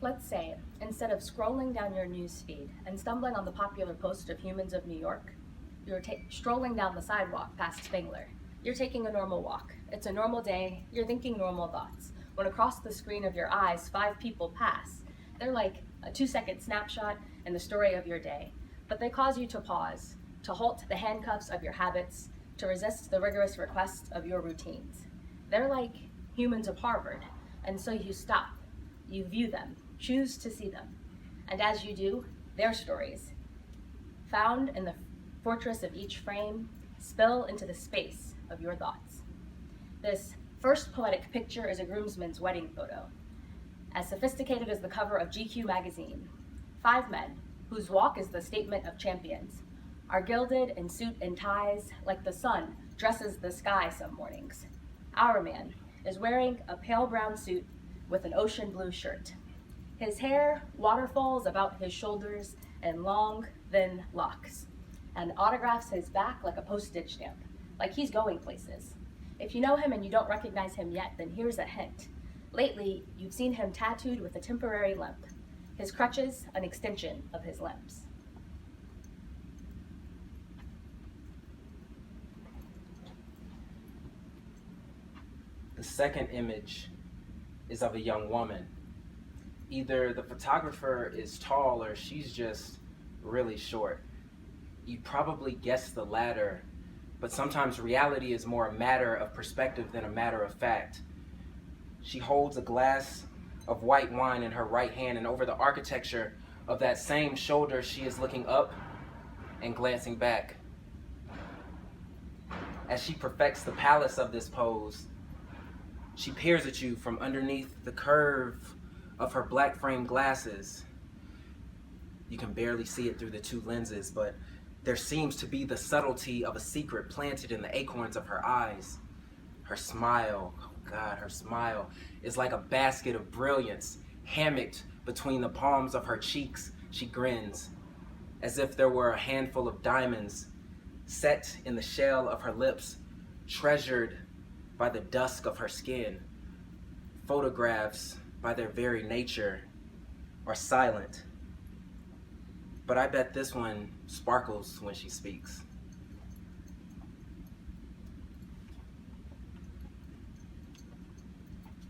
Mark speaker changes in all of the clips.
Speaker 1: Let's say, instead of scrolling down your news feed and stumbling on the popular post of Humans of New York, you're strolling down the sidewalk past Spangler. You're taking a normal walk. It's a normal day. You're thinking normal thoughts. When across the screen of your eyes, 5 people pass. They're like a 2-second snapshot in the story of your day. But they cause you to pause, to halt the handcuffs of your habits, to resist the rigorous requests of your routines. They're like humans of Harvard, and so you stop. You view them, choose to see them. And as you do, their stories, found in the fortress of each frame, spill into the space of your thoughts. This first poetic picture is a groomsman's wedding photo, as sophisticated as the cover of GQ magazine. 5 men, whose walk is the statement of champions, are gilded in suit and ties like the sun dresses the sky some mornings. Our man is wearing a pale brown suit with an ocean blue shirt. His hair waterfalls about his shoulders in long, thin locks, and autographs his back like a postage stamp, like he's going places. If you know him and you don't recognize him yet, then here's a hint. Lately, you've seen him tattooed with a temporary limp, his crutches an extension of his limbs.
Speaker 2: The second image is of a young woman. Either the photographer is tall or she's just really short. You probably guessed the latter, but sometimes reality is more a matter of perspective than a matter of fact. She holds a glass of white wine in her right hand, and over the architecture of that same shoulder, she is looking up and glancing back. As she perfects the palace of this pose, she peers at you from underneath the curve of her black frame glasses. You can barely see it through the 2 lenses, but there seems to be the subtlety of a secret planted in the acorns of her eyes. Her smile, oh God, her smile is like a basket of brilliance hammocked between the palms of her cheeks. She grins as if there were a handful of diamonds set in the shell of her lips, treasured by the dusk of her skin. Photographs, by their very nature, are silent. But I bet this one sparkles when she speaks.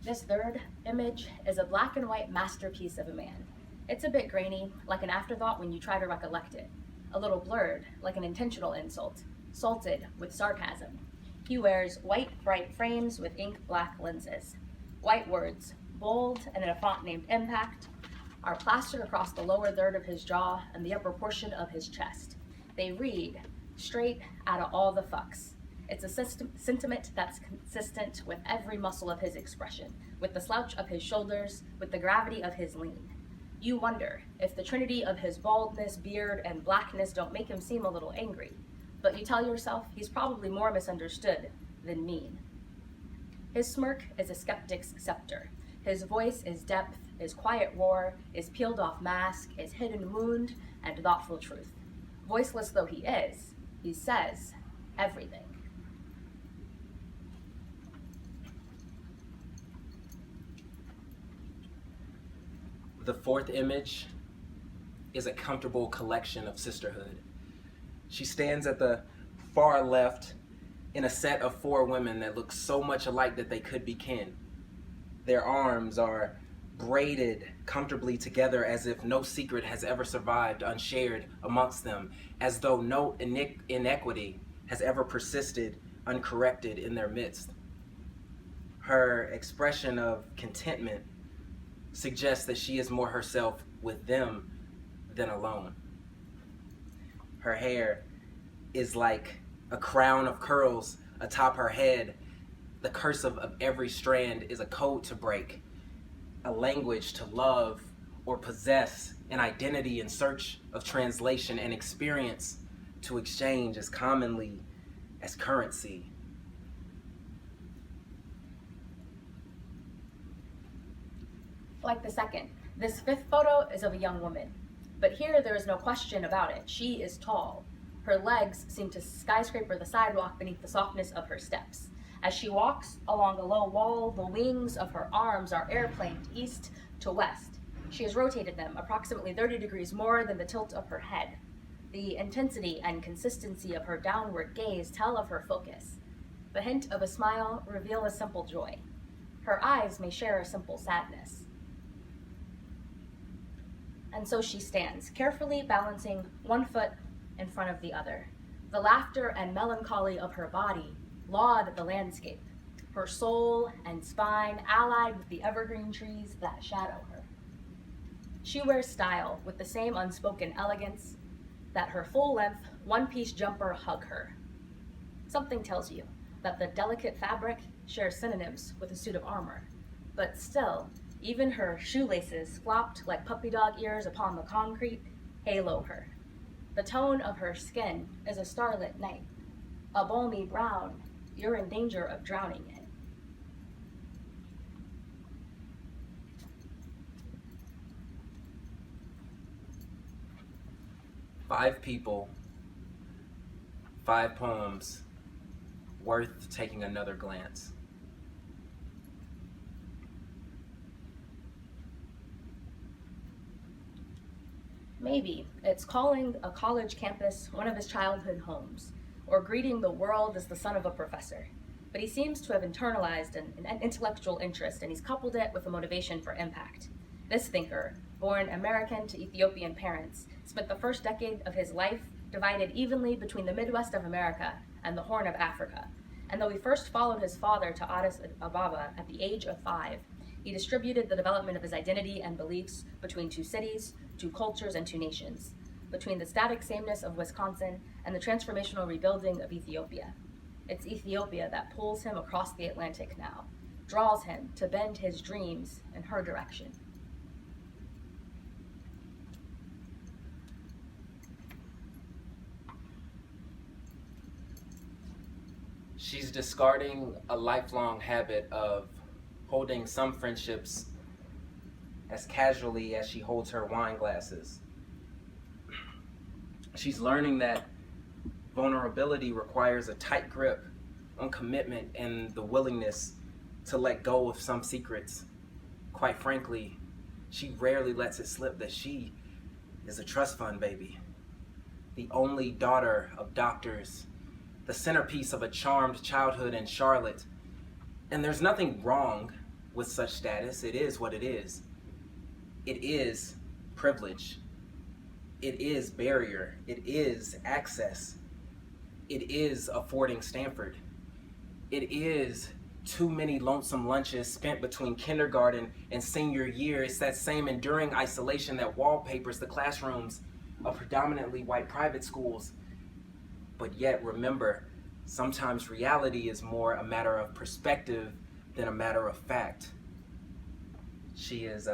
Speaker 1: This third image is a black and white masterpiece of a man. It's a bit grainy, like an afterthought when you try to recollect it. A little blurred, like an intentional insult, salted with sarcasm. He wears white, bright frames with ink black lenses. White words, bold and in a font named Impact, are plastered across the lower third of his jaw and the upper portion of his chest. They read, straight out of all the fucks. It's a sentiment that's consistent with every muscle of his expression, with the slouch of his shoulders, with the gravity of his lean. You wonder if the trinity of his baldness, beard, and blackness don't make him seem a little angry. But you tell yourself he's probably more misunderstood than mean. His smirk is a skeptic's scepter. His voice is depth, his quiet roar, his peeled off mask, his hidden wound, and thoughtful truth. Voiceless though he is, he says everything.
Speaker 2: The fourth image is a comfortable collection of sisterhood. She stands at the far left in a set of 4 women that look so much alike that they could be kin. Their arms are braided comfortably together as if no secret has ever survived unshared amongst them, as though no inequity has ever persisted uncorrected in their midst. Her expression of contentment suggests that she is more herself with them than alone. Her hair is like a crown of curls atop her head. The cursive of every strand is a code to break, a language to love or possess, an identity in search of translation, and experience to exchange as commonly as currency.
Speaker 1: Like the second, this 5th photo is of a young woman. But here there is no question about it. She is tall. Her legs seem to skyscraper the sidewalk beneath the softness of her steps. As she walks along a low wall, the wings of her arms are airplaned east to west. She has rotated them approximately 30 degrees more than the tilt of her head. The intensity and consistency of her downward gaze tell of her focus. The hint of a smile reveal a simple joy. Her eyes may share a simple sadness. And so she stands, carefully balancing one foot in front of the other. The laughter and melancholy of her body laud the landscape, her soul and spine allied with the evergreen trees that shadow her. She wears style with the same unspoken elegance that her full-length, one-piece jumper hug her. Something tells you that the delicate fabric shares synonyms with a suit of armor, but still, even her shoelaces flopped like puppy dog ears upon the concrete halo her. The tone of her skin is a starlit night, a balmy brown you're in danger of drowning in.
Speaker 2: Five people, 5 poems, worth taking another glance.
Speaker 1: Maybe it's calling a college campus one of his childhood homes, or greeting the world as the son of a professor. But he seems to have internalized an intellectual interest, and he's coupled it with a motivation for impact. This thinker, born American to Ethiopian parents, spent the first decade of his life divided evenly between the Midwest of America and the Horn of Africa. And though he first followed his father to Addis Ababa at the age of 5, he distributed the development of his identity and beliefs between 2 cities, 2 cultures, and 2 nations, between the static sameness of Wisconsin and the transformational rebuilding of Ethiopia. It's Ethiopia that pulls him across the Atlantic now, draws him to bend his dreams in her direction.
Speaker 2: She's discarding a lifelong habit of holding some friendships as casually as she holds her wine glasses. She's learning that vulnerability requires a tight grip on commitment and the willingness to let go of some secrets. Quite frankly, she rarely lets it slip that she is a trust fund baby, the only daughter of doctors, the centerpiece of a charmed childhood in Charlotte. And there's nothing wrong with such status. It is what it is. It is privilege. It is barrier. It is access. It is affording Stanford. It is too many lonesome lunches spent between kindergarten and senior year. It's that same enduring isolation that wallpapers the classrooms of predominantly white private schools. But yet, remember, sometimes reality is more a matter of perspective than a matter of fact. She is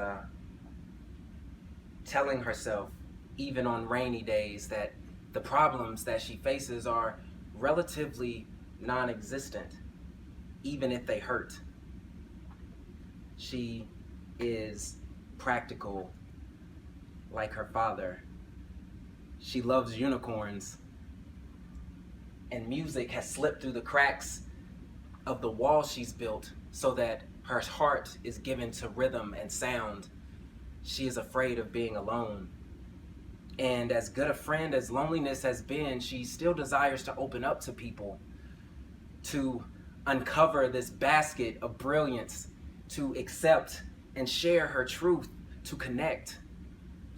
Speaker 2: telling herself, even on rainy days, that the problems that she faces are relatively non-existent, even if they hurt. She is practical, like her father. She loves unicorns, and music has slipped through the cracks of the wall she's built so that her heart is given to rhythm and sound. She is afraid of being alone. And as good a friend as loneliness has been, she still desires to open up to people, to uncover this basket of brilliance, to accept and share her truth, to connect,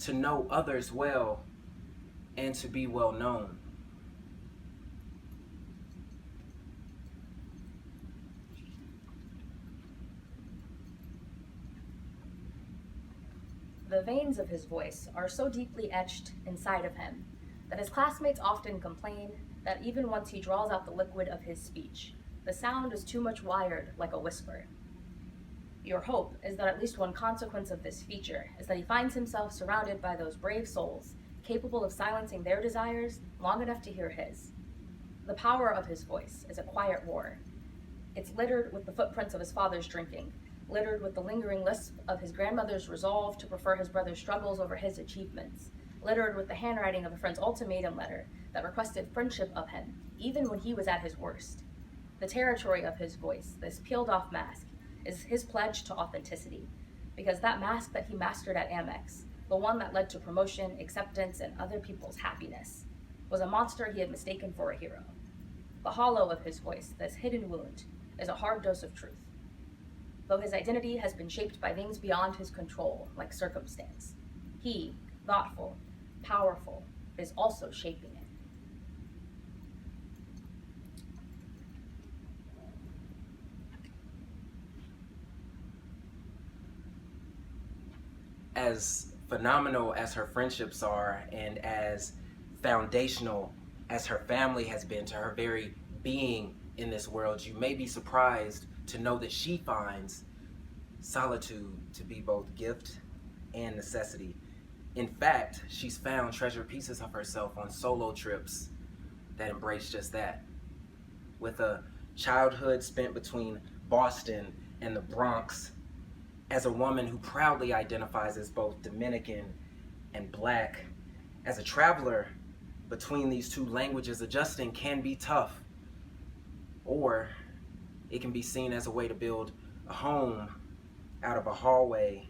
Speaker 2: to know others well, and to be well known.
Speaker 1: The veins of his voice are so deeply etched inside of him that his classmates often complain that even once he draws out the liquid of his speech, the sound is too much wired like a whisper. Your hope is that at least one consequence of this feature is that he finds himself surrounded by those brave souls capable of silencing their desires long enough to hear his. The power of his voice is a quiet war. It's littered with the footprints of his father's drinking, littered with the lingering lisp of his grandmother's resolve to prefer his brother's struggles over his achievements, littered with the handwriting of a friend's ultimatum letter that requested friendship of him, even when he was at his worst. The territory of his voice, this peeled-off mask, is his pledge to authenticity. because that mask that he mastered at Amex, the one that led to promotion, acceptance, and other people's happiness, was a monster he had mistaken for a hero. The hollow of his voice, this hidden wound, is a hard dose of truth. Though his identity has been shaped by things beyond his control, like circumstance, he, thoughtful, powerful, is also shaping it.
Speaker 2: As phenomenal as her friendships are, and as foundational as her family has been to her very being in this world, you may be surprised to know that she finds solitude to be both gift and necessity. In fact, she's found treasured pieces of herself on solo trips that embrace just that. With a childhood spent between Boston and the Bronx, as a woman who proudly identifies as both Dominican and Black, as a traveler between these two languages, adjusting can be tough. Or it can be seen as a way to build a home out of a hallway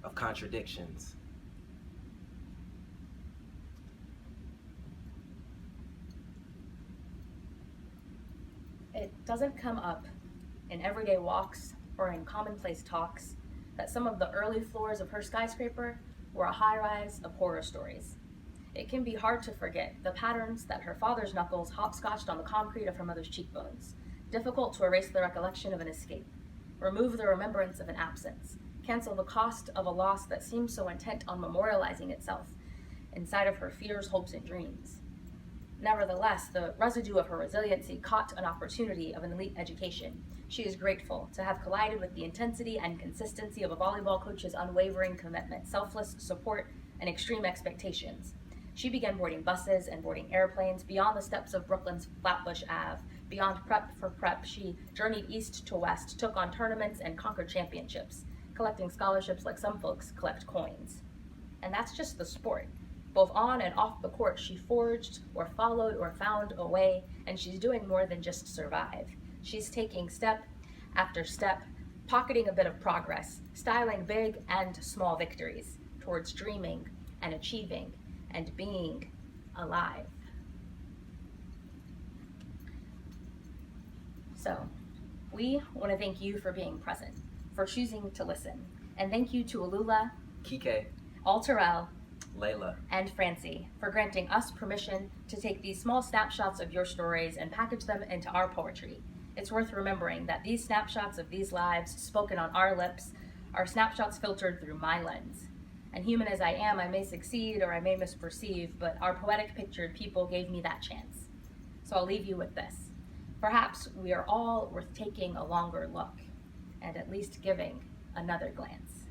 Speaker 2: of contradictions.
Speaker 1: It doesn't come up in everyday walks or in commonplace talks that some of the early floors of her skyscraper were a high-rise of horror stories. It can be hard to forget the patterns that her father's knuckles hopscotched on the concrete of her mother's cheekbones, difficult to erase the recollection of an escape, remove the remembrance of an absence, cancel the cost of a loss that seemed so intent on memorializing itself inside of her fears, hopes, and dreams. Nevertheless, the residue of her resiliency caught an opportunity of an elite education. She is grateful to have collided with the intensity and consistency of a volleyball coach's unwavering commitment, selfless support, and extreme expectations. She began boarding buses and boarding airplanes beyond the steps of Brooklyn's Flatbush Ave. Beyond prep for prep, she journeyed east to west, took on tournaments, and conquered championships, collecting scholarships like some folks collect coins. And that's just the sport. Both on and off the court, she forged or followed or found a way, and she's doing more than just survive. She's taking step after step, pocketing a bit of progress, styling big and small victories towards dreaming and achieving and being alive. So, we want to thank you for being present, for choosing to listen, and thank you to Alula,
Speaker 2: Kike,
Speaker 1: Alterel,
Speaker 2: Layla,
Speaker 1: and Francie for granting us permission to take these small snapshots of your stories and package them into our poetry. It's worth remembering that these snapshots of these lives spoken on our lips are snapshots filtered through my lens. And human as I am, I may succeed or I may misperceive, but our poetic pictured people gave me that chance. So I'll leave you with this. Perhaps we are all worth taking a longer look and at least giving another glance.